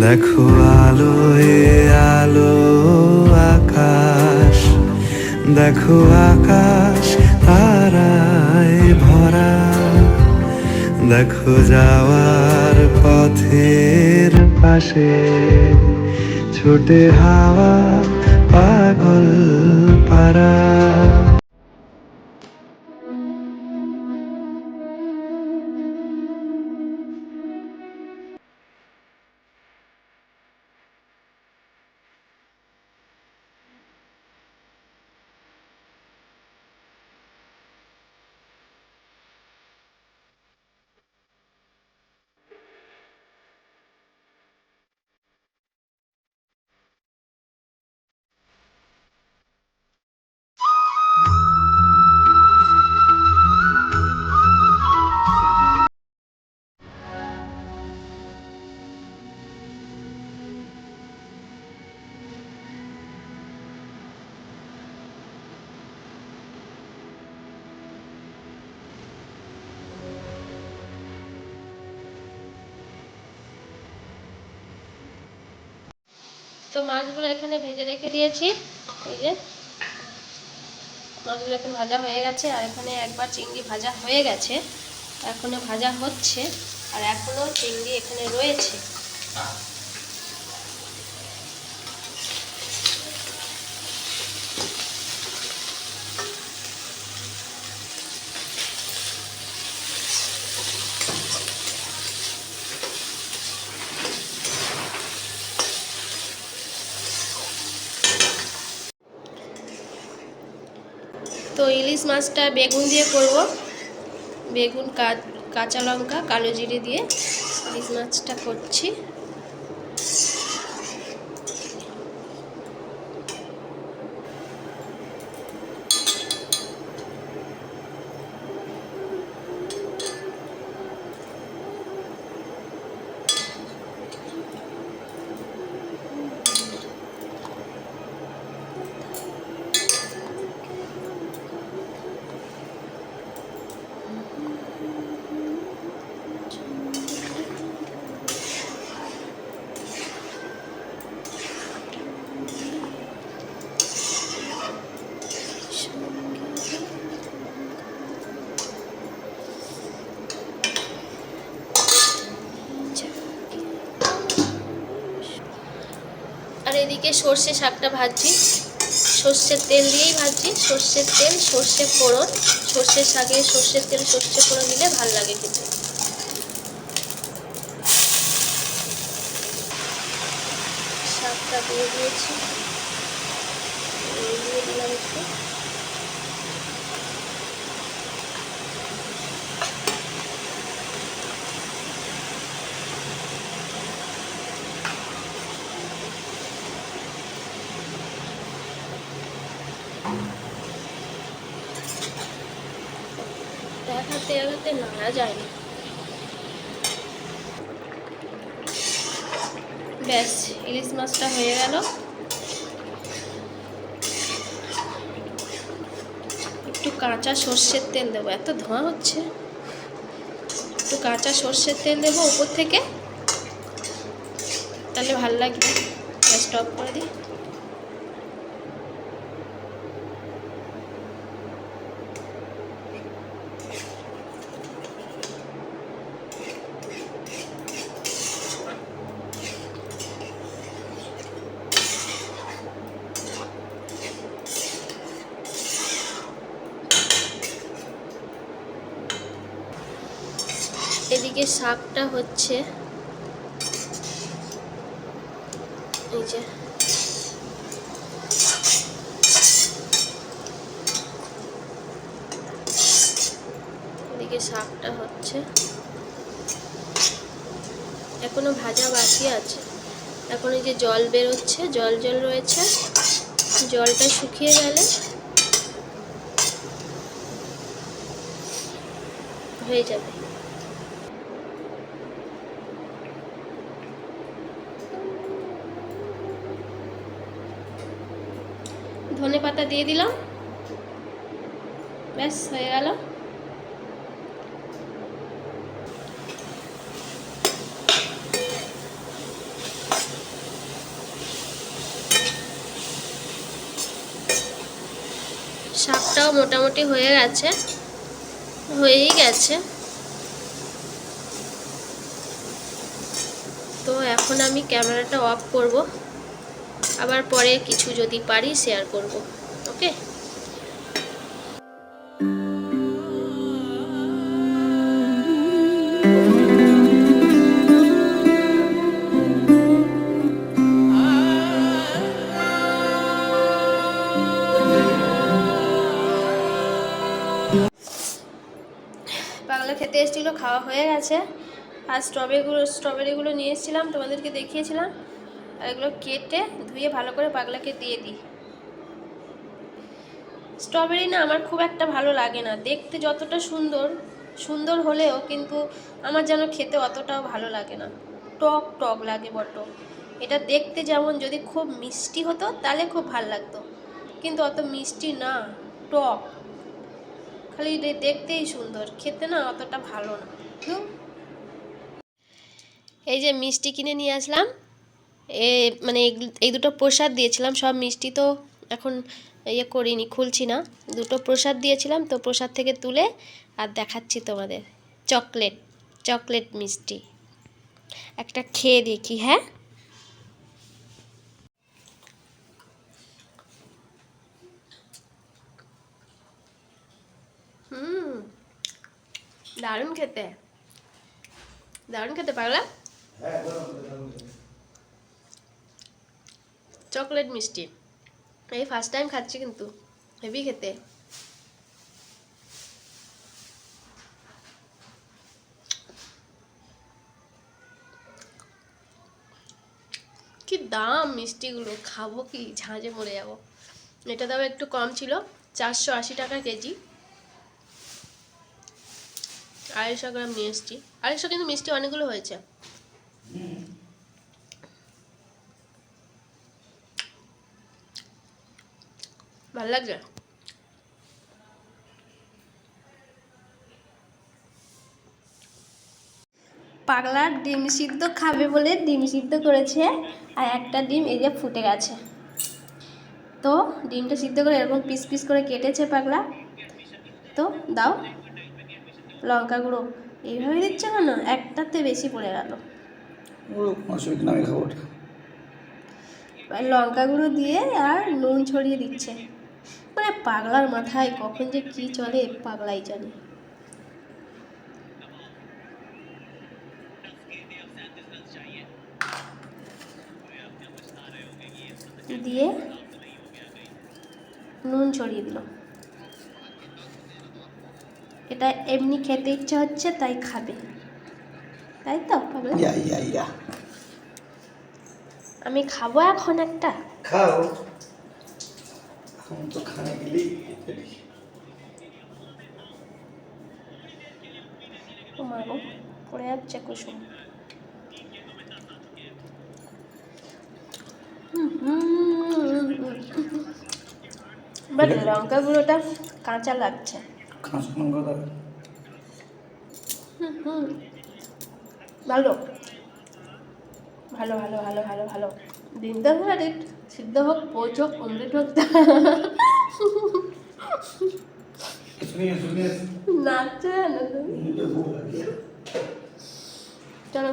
দেখো আলোয় আলো আকাশ, দেখো আকাশ তারায় ভরা, দেখো যাওয়ার পথের পাশে ছোটে হাওয়া পাগল পারা। তো মাছগুলো এখানে ভেজে রেখে দিয়েছি। এই যে মাছগুলো এখন ভাজা হয়ে গেছে, আর এখানে একবার চিংড়ি ভাজা হয়ে গেছে, এখনো ভাজা হচ্ছে, আর এখনো চিংড়ি এখানে রয়েছে। তো ইলিশ মাছটা বেগুন দিয়ে করব, বেগুন কাঁচা লঙ্কা কালো জিরে দিয়ে ইলিশ মাছটা করছি। আর এদিকে সর্ষে শাকটা ভাজছি, সর্ষের তেল দিয়েই ভাজছি, সর্ষের তেল সর্ষে ফোড়ন, সর্ষের শাকে সর্ষের তেল সর্ষে ফোড়ন দিলে ভালো লাগে খেতে। শাকটা দিয়ে দিয়েছি, দিয়ে দিলাম একটু। দেখাতে দেখাতে নাড়া যায় না। ব্যাস, ইলিশ মাছটা হয়ে গেল। একটু কাঁচা সর্ষের তেল দেবো, এত ধোঁয়া হচ্ছে, একটু কাঁচা সর্ষের তেল দেবো উপর থেকে, তাহলে ভালো লাগবে। গ্যাসটা অফ করে দিই। এদিকে শাকটা হচ্ছে, এই যে এদিকে শাকটা হচ্ছে, এখনো ভাজা বাকি আছে। এখন এই যে জল বেরোচ্ছে, জল জল রয়েছে, জলটা শুকিয়ে গেলে হয়ে যাবে। ধনে পাতা দিয়ে দিলাম, ব্যাস হয়ে গেল। শাকটাও মোটামুটি হয়েই গেছে। তো এখন আমি ক্যামেরাটা অফ করব, আবার পরে কিছু যদি পারি শেয়ার করব। ওকে। পাগলা খেতে এসেছিলো, খাওয়া হয়ে গেছে। আর স্ট্রবেরিগুলো নিয়ে এসেছিলাম, তোমাদেরকে দেখিয়েছিলাম। আর এগুলো কেটে ধুয়ে ভালো করে পাগলাকে দিয়ে দিই। স্ট্রবেরি না আমার খুব একটা ভালো লাগে না, দেখতে যতটা সুন্দর হলেও কিন্তু আমার যেন খেতে অতটাও ভালো লাগে না, টক টক লাগে বড্ড। এটা দেখতে যেমন যদি খুব মিষ্টি হতো তাহলে খুব ভালো লাগতো, কিন্তু অত মিষ্টি না, টক, খালি দেখতেই সুন্দর, খেতে না অতটা ভালো না। এই যে মিষ্টি কিনে নিয়ে আসলাম, মানে এই দুটো প্রসাদ দিয়েছিলাম, সব মিষ্টি তো এখন করিনি, খুলছি না। দুটো প্রসাদ দিয়েছিলাম, তো প্রসাদ থেকে তুলে আর দেখাচ্ছি তোমাদের। চকলেট মিষ্টি একটা খেয়ে দেখি। হ্যাঁ, দারুণ খেতে পাগলা। চকলেট মিষ্টি এই ফার্স্ট টাইম খাচ্ছি, কিন্তু হেভি খেতে। কি দাম মিষ্টিগুলো, খাবো কি, ঝাঁঝে মরে যাবো। এটা দাম একটু কম ছিল, 480 টাকা কেজি। 250 গ্রাম নিয়ে এসেছি। 250, কিন্তু মিষ্টি অনেকগুলো হয়েছে। ভালো লাগছে। পাগলা ডিম সিদ্ধ খাবে বলে ডিম সিদ্ধ করেছে, আর একটা ডিম এই যে ফুটে গেছে। তো ডিমটা সিদ্ধ করে এরকম পিস পিস করে কেটেছে পাগলা। তো দাও লঙ্কা গুঁড়ো, এইভাবে দিচ্ছে কেন, একটাতে বেশি পড়ে গেল। লঙ্কা গুঁড়ো দিয়ে আর নুন ছড়িয়ে দিচ্ছে, মানে পাগলার মাথায় কখন যে কি চলে পাগলাই জানে। দিয়ে নুন ছড়িয়ে দিল। এটা এমনি খেতে ইচ্ছা হচ্ছে তাই খাবে, তাই তো পাগলা? আমি খাবো এখন একটা। খাও, এখন তো খানে গেলি। ও মা গো, পড়ে যাচ্ছে কুসুম। বাট লঙ্কা গুঁড়োটা কাঁচা লাগছে। কাঁচা লঙ্কা দাও। ভালো ভালো ভালো ভালো ভালো ভালো। ডিমটা সিদ্ধ হোক, পোচ হোক, অমলেট হোক, নাচছে না তুমি। চলো